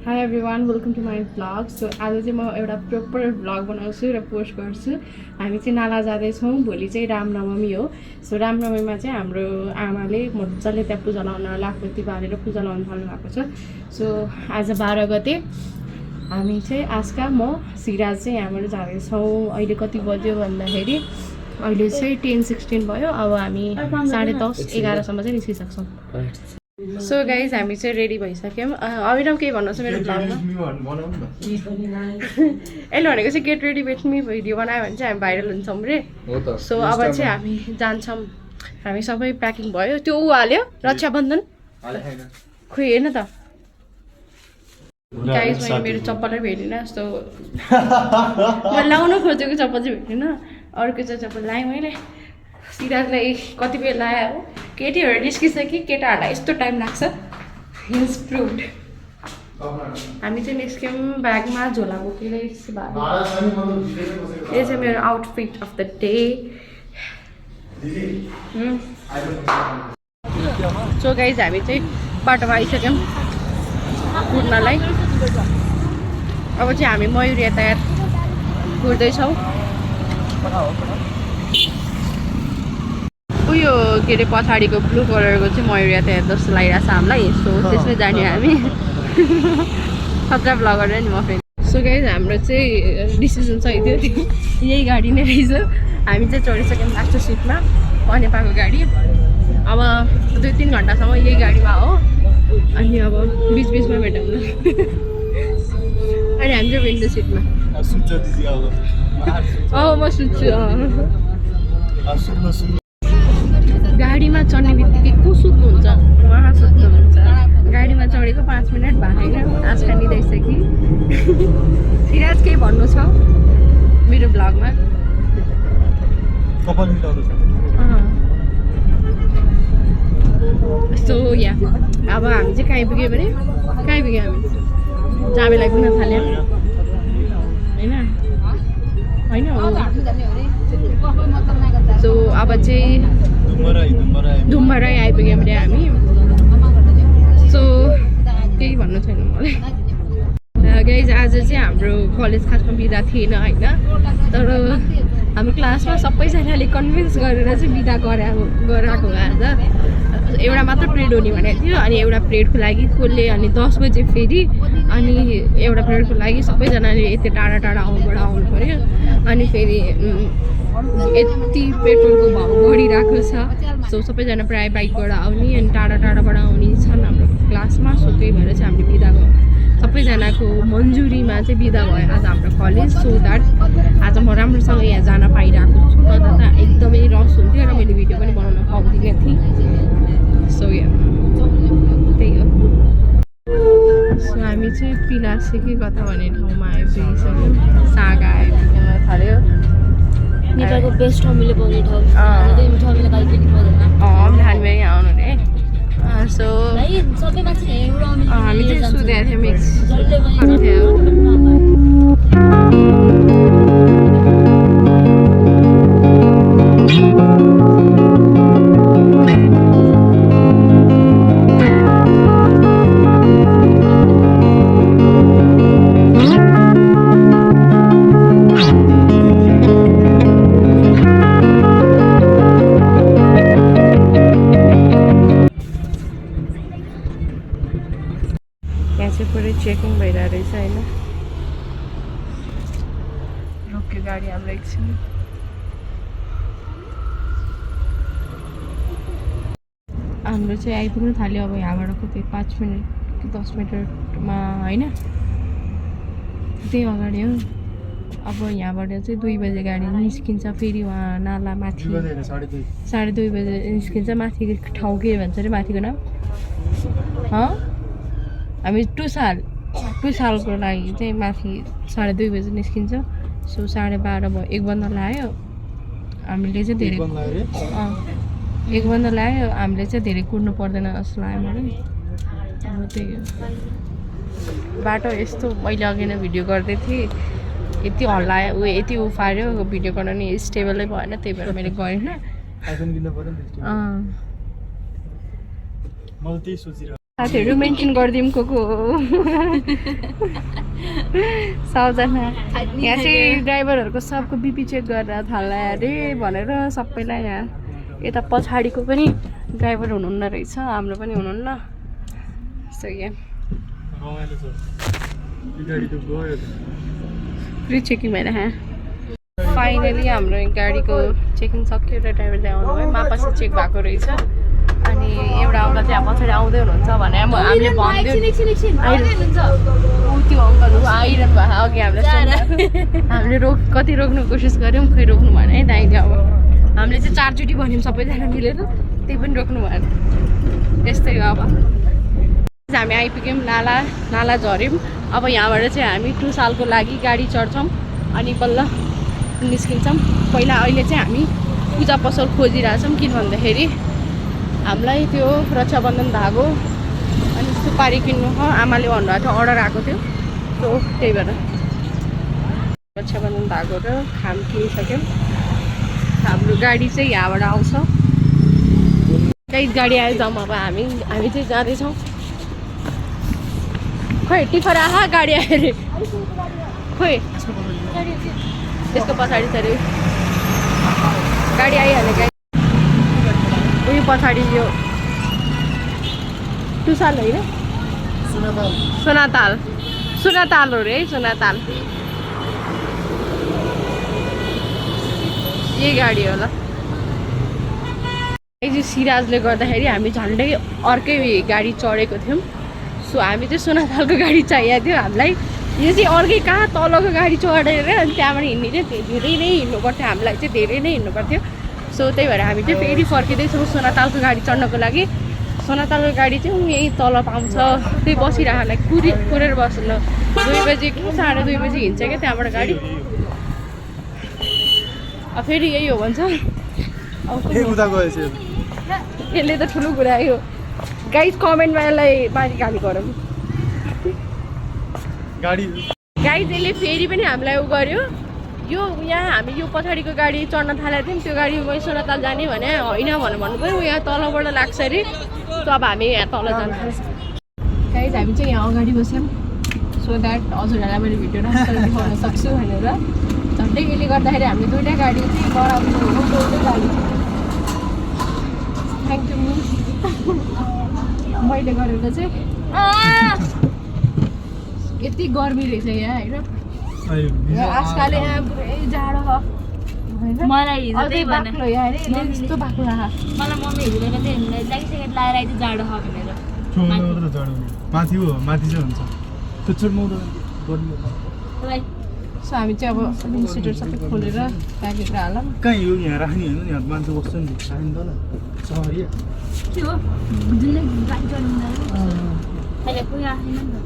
Hi everyone, welcome to my vlog. So आज चाहिँ म एउटा प्रपर भ्लग बनाउँछु र पोस्ट गर्छु. हामी चाहिँ नाला जाँदैछौँ. भोलि चाहिँ रामनवमी हो. सो रामनवमीमा चाहिँ हाम्रो आमाले मजाले त्यहाँ पूजा लाउन लाखपति बालेर पूजा लाउन थाल्नु भएको छ. सो आज 12 गते हामी चाहिँ आस्का म सिराज चाहिँ यहाँबाट जाँदैछौँ. अहिले कति बज्यो भन्दाखेरि अहिले चाहिँ 10:16 भयो. अब हामी 10:30 11 सम्म चाहिँ निस्किसक्छौँ. सो गाइज हामी चाहिँ रेडी भइसक्यौँ. अभिनव केही भन्नु छ मेरो भ्लगमा? यसले भनेको चाहिँ get ready with me video बनायो भने चाहिँ हामी भाइरल हुन्छौँ रे. सो अब चाहिँ हामी जान्छौँ. हामी सबै प्याकिङ भयो. त्यो ऊ हाल्यो रक्षाबन्धन खोइ हेर्न त गाइज. मैले मेरो चप्पलै भेटिनँ. सो मैले लाउन खोजेको चप्पल चाहिँ भेटिनँ. अर्को चाहिँ चप्पल लाएँ मैले. सिराजलाई कति बेला लायो हो. केटीहरू निस्किसक्यो. केटाहरूलाई यस्तो टाइम लाग्छ. हिल्स प्रुभड. हामी चाहिँ निस्क्यौँ. ब्यागमा झोला बोकेर. यो चाहिँ मेरो outfit of the day. So guys हामी चाहिँ बाटोमा आइसक्यौँ कुद्नलाई. अब चाहिँ हामी मयूर यातायात कुर्दैछौँ. उयो के अरे पछाडिको ब्लू कलरको चाहिँ मयूर यातायात जस्तो लागिरहेको छ हामीलाई. सो त्यसमै जाने हामी. खतरा भ्लगर नि म फेरि. सो गाइज हाम्रो चाहिँ डिसिजन चाहिँ थियो यही गाडी नै रहेछ. हामी चाहिँ चढिसक्यौँ लास्ट सिटमा नेपालको गाडी. अब 2-3 घन्टासम्म यही गाडीमा हो. अनि अब बिचबिचमा भेटौँ न. अनि हामी चाहिँ विन्डो सिटमा. म सुत्छु. गाडीमा चढ्ने बित्तिकै को सुत्नुहुन्छ? उहाँ सुत्नुहुन्छ. गाडीमा चढेको 5 मिनट भएन आस्का निदाइसक्यो. सिराज केही भन्नु छ मेरो भ्लगमा? सो या अब हामी चाहिँ कहीँ पुग्यो भने कहीँ पुग्यो हामी जाबेलाई पुग्न थाल्यो होइन. सो अब चाहिँ धुम्बराई आइपुग्यौँ अरे हामी. सो केही भन्नु छैन मलाई. गाइज आज चाहिँ हाम्रो कलेज खासमा बिदा थिएन होइन. तर हाम्रो क्लासमा सबैजनाले कन्भिन्स गरेर चाहिँ बिदा गराएको आज. एउटा मात्र पिरियड हुने भनेको थियो. अनि एउटा पिरियडको लागि कसले अनि 10 बजे फेरि अनि एउटा पिरियडको लागि सबैजनाले यति टाढा आउनु पऱ्यो. अनि फेरि यति पेट्रोलको भाउ बढिरहेको छ. सो सबैजना प्रायः बाइकबाट आउने अनि टाढाबाट आउने छन् हाम्रो क्लासमा. सो त्यही भएर चाहिँ हामीले बिदा भयो. सबैजनाको मन्जुरीमा चाहिँ बिदा भयो आज हाम्रो कलेज. सो द्याट आज म राम्रोसँग यहाँ जान पाइरहेको छु. नत्र त एकदमै रस हुन्थ्यो र मैले भिडियो पनि बनाउन पाउँदिनँ थिएँ. सो या त्यही हो. सो हामी चाहिँ पिलासेकी कता भन्ने ठाउँमा आइपुगिसक्यौँ. सागा आइपुग्न थाल्यो. नेपालको बेस्ट हामीले पाउने ठाउँ. धानमै आउनु रे. सो सबै मान्छे हामी चाहिँ सुतेको थियौँ. मिक्स चेकिङ भइरहेको रहेछ होइन. रोक्यो गाडी हाम्रो एकछिन. हाम्रो चाहिँ आइपुग्नु थाल्यो. अब यहाँबाट कति 5 मिनट कि 10 मिनटमा होइन त्यही अगाडि हो. अब यहाँबाट चाहिँ 2 बजे गाडी निस्किन्छ. फेरि उहाँ नाला माथि 2:30 बजे निस्किन्छ. माथि ठाउँ के भन्छ अरे माथिको नाम? हामी 2 सालको लागि चाहिँ माथि 2:30 बजे निस्किन्छ. सो 12:30 भयो. 1 बन्द लाग्यो. हामीले चाहिँ धेरै 1 बन्द लाग्यो. हामीले चाहिँ धेरै कुर्नु पर्दैन जस्तो लाग्यो मलाई. अब त्यही हो. बाटो यस्तो मैले अघि नै भिडियो गर्दै थिएँ. यति हल्लायो यति उफार्यो भिडियो गर्न नि स्टेबलै भएन. त्यही भएर मैले गरेन. साथीहरू मेन्टेन गरिदिउँ को हो 100जना यहाँ चाहिँ ड्राइभरहरूको सबको बिपी चेक गरेर थाल्ला अरे भनेर सबैलाई यहाँ यता पछाडिको पनि ड्राइभर हुनुहुन्न रहेछ हाम्रो पनि हुनुहुन्न सो यहाँ फ्री चेकिङ भएर फाइनली हाम्रो गाडीको चेकिङ सक्यो र ड्राइभरले आउनुभयो मापासी चेक भएको रहेछ अनि एउटा आउँदा चाहिँ पछाडि आउँदै हुनुहुन्छ भने हामीले भनिदियो त्यो अङ्कलहरू आइरहनु भएको अघि हामीले कति रोक्नु कोसिस गऱ्यौँ खै रोक्नु भएन है दाइले अब हामीले चाहिँ 4 चोटि भन्यौँ सबैजना मिलेर त्यही पनि रोक्नु भएन यस्तै हो अब हामी आइपुग्यौँ नाला झऱ्यौँ अब यहाँबाट चाहिँ हामी 2 सालको लागि गाडी चढ्छौँ अनि बल्ल निस्किन्छौँ पहिला अहिले चाहिँ हामी पूजा पसल खोजिरहेछौँ किन भन्दाखेरि हामीलाई त्यो रक्षाबन्धन धागो अनि सुपारी किन्नु हो आमाले भन्नुभएको थियो अर्डर आएको थियो सो त्यही भएर रक्षाबन्धन धागो र खाम किनिसक्यौँ हाम्रो गाडी चाहिँ यहाँबाट आउँछ त्यही गाडी आयो जाउँ अब हामी चाहिँ जाँदैछौँ खोइ टिखर आहा गाडी आयो अरे खोइ त्यसको पछाडि छ अरे गाडी आइहाल्यो गाडी उयो पछाडि यो 2 साल होइन सुनाताल हो रे सुनाताल यही गाडी होला यो सिराजले गर्दाखेरि हामी झन्डै अर्कै गाडी चढेको थियौँ सो हामी चाहिँ सुनातालको गाडी चाहिएको थियो हामीलाई यो चाहिँ अर्कै कहाँ तलको गाडी चढेर अनि त्यहाँबाट हिँड्ने चाहिँ धेरै नै हिँड्नु पर्थ्यो हामीलाई चाहिँ धेरै नै हिँड्नु पर्थ्यो सो त्यही भएर हामी चाहिँ फेरि फर्किँदैछौँ सोनातालको गाडी चढ्नको लागि सोनातालको गाडी चाहिँ यहीँ तल पाउँछ त्यही बसिरहेलाई कुरेर बस्नु 2 बजी कि 2:30 बजी हिँड्छ क्या त्यहाँबाट गाडी फेरि यही हो भन्छ यसले त ठुलो कुरा हो गाइज कमेन्टमा यसलाई माथि गाली गरौँ गाइज यसले फेरि पनि हामीलाई उ गर्यो यो यहाँ हामी यो पछाडिको गाडी चढ्न थालेको थियौँ त्यो गाडी मै सोनाताल जाने भने होइन भनेर भन्नुभयो यहाँ तलबाट लाग्छ अरे सो अब हामी यहाँ तल जान्छ गाइज हामी चाहिँ यहाँ अगाडि बस्यौँ सो द्याट हजुरहरूलाई मैले भिडियो राम्ररी देखाउन सक्छु भनेर झन्डै यसले गर्दाखेरि हामीले 2टा गाडी चाहिँ बढाउनु एउटै गाडी थ्याङ्क यू मिस मैले गरेको चाहिँ यति गर्मी रहेछ यहाँ होइन आजकल यहाँ पुरै जाडो छ मलाई बाक्लो यहाँ यस्तो बाक्लो मलाई मम्मी हेरेको थियो ज्याकेट लगाएर आइज जाडो छ भनेर माथि हो माथि चाहिँ हुन्छ सो हामी चाहिँ अब सिटर सबै खोलेर प्याकेट हालौँ कहीँ यो यहाँ राख्ने होइन यहाँ मान्छे बस्छ नि राखिँदैन सहरी के हो जुन गाडी चढ्नु अहिले पुरा आएन नि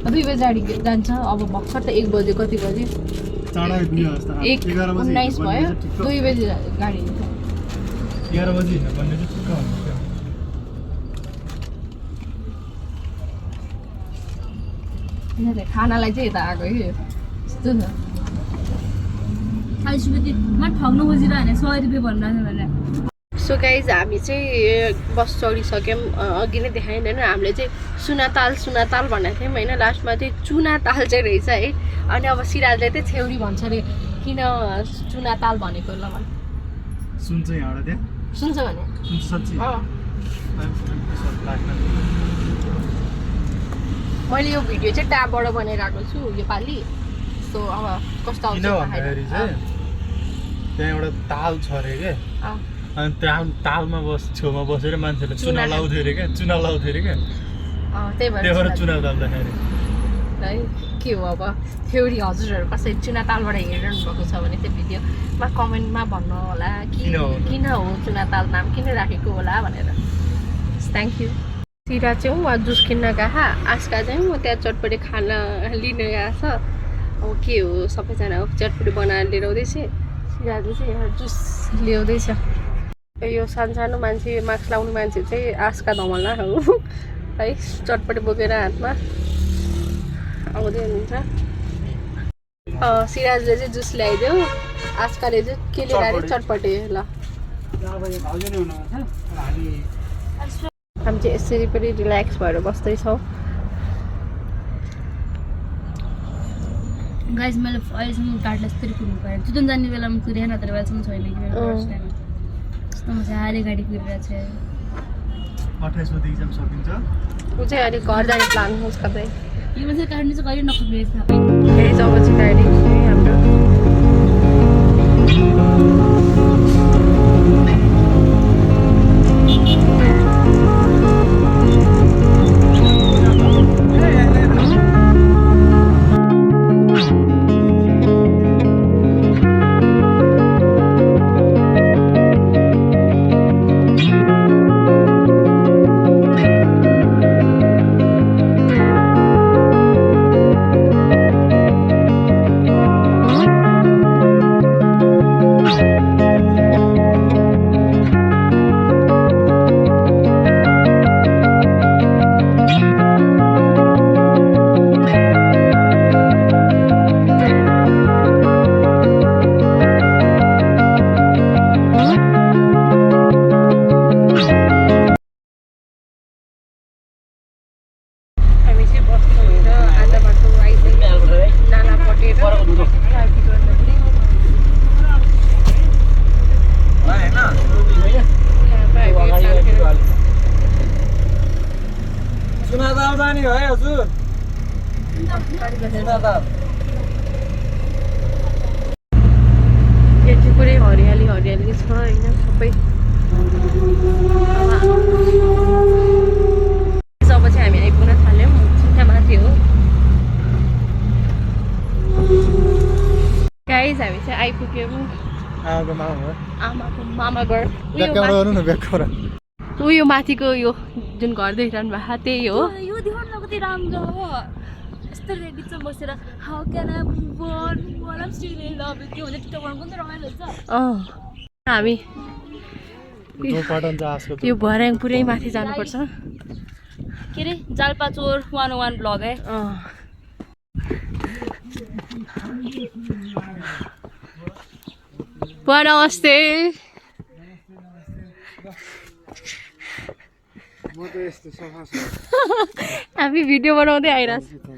2 बजी गाडी जान्छ अब भर्खर त 1 बजे कति बजे 11 19 भयो 2 बजी गाडी 11 बजी हिँड्न भन्ने चाहिँ ठिक्क हुन्छ खानालाई चाहिँ यता आएको कि यस्तो छ 40 रुपियाँ ठग्नु खोजिरह्यो भने 100 रुपियाँ भनिरहेको भने सो गाइज हामी चाहिँ बस चढिसक्यौँ अघि नै देखाएन होइन हामीले चाहिँ सुनाताल भनेको थियौँ होइन लास्टमा चाहिँ चुनाताल चाहिँ रहेछ है अनि अब सिराजले चाहिँ छेउरी भन्छ अरे किन चुनाताल भनेको ल भन् सुन्छ यहाँबाट त्यहाँ सुन्छ भने साँच्चै मैले यो भिडियो चाहिँ ट्याबबाट बनाइरहेको छु योपालि सो अब कस्तो आउँछ भन्दाखेरि चाहिँ त्यहाँ एउटा ताल छ अरे क्या अनि तालमा छेउमा बसेर मान्छेले चुना लाउँथ्यो अरे क्या त्यही भएर चुना ताल्दाखेरि है के हो अब थ्योरी हजुरहरू कसै चुनातालबाट हेरिरहनु भएको छ भने त्यो भिडियोमा कमेन्टमा भन्नु होला किन हो चुनाताल नाम किन राखेको होला भनेर थ्याङ्क यू सिरा चाहिँ उहाँ जुस किन्न गएको आस्का चाहिँ म त्यहाँ चटपटी खाना लिन गएको छ अब के हो सबैजना चटपटी बनाएर लिएर आउँदैछ सिराले चाहिँ यहाँ जुस ल्याउँदैछ यो सानो मान्छे मास्क लाउने मान्छे चाहिँ आस्का धमला हो है चटपटी बोकेर हातमा आउँदै हुनुहुन्छ सिराजले चाहिँ जुस ल्याइदियो आस्काले चाहिँ के लिएर चटपटी ल हामी चाहिँ यसरी पनि रिल्याक्स भएर बस्दैछौँ। गाइस मैले अहिलेसम्म गाडीलाई यस्तरी कुर्नु पाएँ जुन जाने बेलामा कुरेन तर अहिलेसम्म छैन कि मेरो फर्स्ट टाइम यस्तो मजाले गाडी कुरिरहेको छ 28 गते एक्जाम सकिन्छ ऊ चाहिँ अलिक घर जाने प्लान उसका चाहिँ यो मान्छे काट्नु चाहिँ कहिले नखुब्रेछ थाहा पाएँ फेरि जब चाहिँ गाडी हाम्रो यति पुरै हरियाली हरियाली छ होइन सबै। जब चाहिँ हामी आइपुग्न थाल्यौँ छिट्टा माथि हो गाइज हामी चाहिँ आइपुग्यौँ आमाको मामा घर उयो माथिको यो जुन घर देखिरहनु भएको त्यही हो यो देखाउन कति राम्रो हो यस्तो रेडी छ बसेर हाउ क्यान आई बोन बोन I'm still in love with you भने टिकटक बनाउनु पनि रमाइलो छ हामी यो भर्याङ पुरै माथि जानुपर्छ के अरे जालपाचोर 101 ब्लग है नमस्ते हामी भिडियो बनाउँदै आइरहेको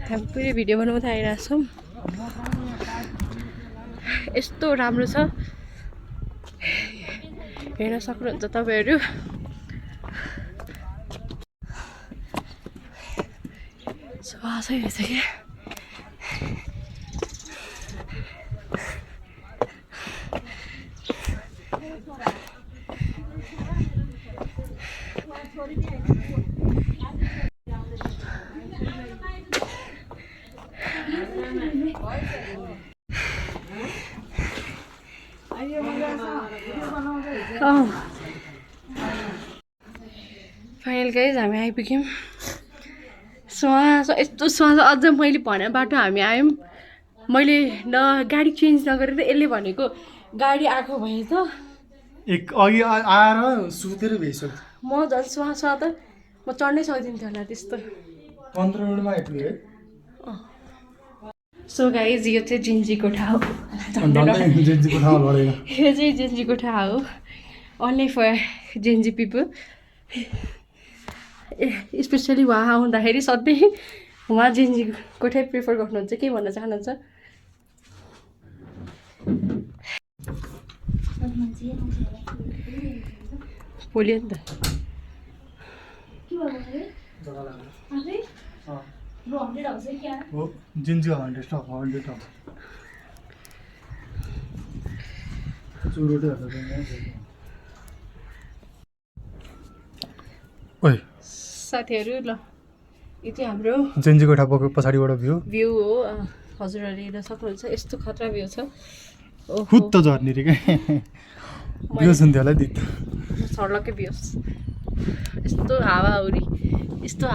हामी पुरै भिडियो बनाउँदै आइरहेको छौँ यस्तो राम्रो छ हेर्न सक्नुहुन्छ तपाईँहरू सुहासै रहेछ क्या फाइनल गाइज हामी आइपुग्यौँ सुहास यस्तो सुहास अझ मैले भने बाटो हामी आयौँ मैले न गाडी चेन्ज नगरेर यसले भनेको गाडी आएको भए त अघि आएर सुतेर भइसक्यो म झन् सुहास त म चढ्नै सक्दिनँ होला त्यस्तो 15 मिनटमा आइपुग्यो है सो गाइज यो चाहिँ जिन्जीको ठाउँ यो चाहिँ जिन्जीको ठाउँ हो only for Gingee people specially उहाँ आउँदाखेरि सधैँ उहाँ जिन्जी कोठै प्रिफर गर्नुहुन्छ के भन्न चाहनुहुन्छ पोल्यो नि त जिन्जी 100 ओइ साथीहरू ल यो चाहिँ हाम्रो जिन्जी कोठा पछाडिबाट भ्यू हो हजुरहरूले हेर्न सक्नुहुन्छ यस्तो खतरा भ्यू छ हुत्त झर्ने रे क्या भ्यू सुन्थ्यो होला दित सर्लकै भ्यूस यस्तो हावाहुरी यस्तो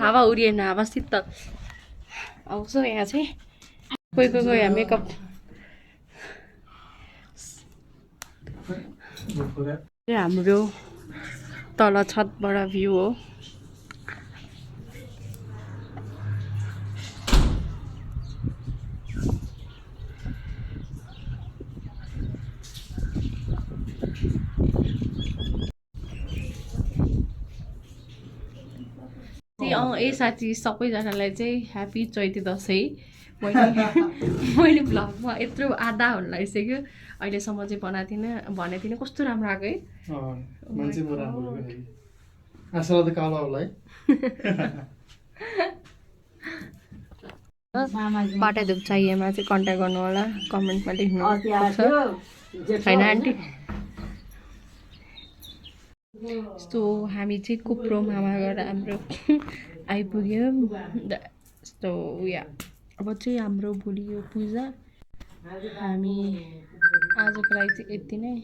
हावाहुरी होइन हावा शीतल आउँछ यहाँ चाहिँ कोही यहाँ मेकअप हाम्रो तल छतबाट भ्यू हो ए साथी सबैजनालाई चाहिँ ह्याप्पी चैते दसैँ। मैले भ्लगमा यत्रो आधा हुन लागिसक्यो अहिलेसम्म चाहिँ भनेको थिइनँ कस्तो राम्रो आएको है। मान्छे पो राम्रो आशालाई त कालो होला है। बाटा धुप चाहिएमा चाहिँ कन्ट्याक्ट गर्नु होला, कमेन्टमा लेख्नु होइन आन्टी। यस्तो हामी चाहिँ कुप्रो मामा गएर हाम्रो आइपुग्यो। यस्तो उयो अब चाहिँ हाम्रो भोलि यो पूजा, हामी आजको लागि चाहिँ यति नै।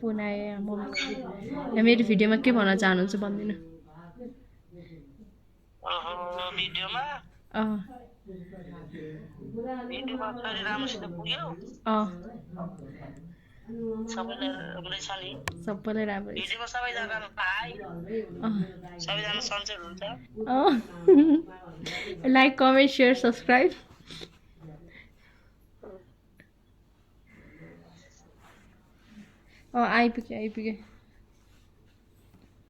फोन आयो म मेरो भिडियोमा के भन्न चाहनुहुन्छ भन्दिनँ। सबैलाई राम्रो लाइक कमेन्ट सेयर सब्सक्राइब। आइपुग्यो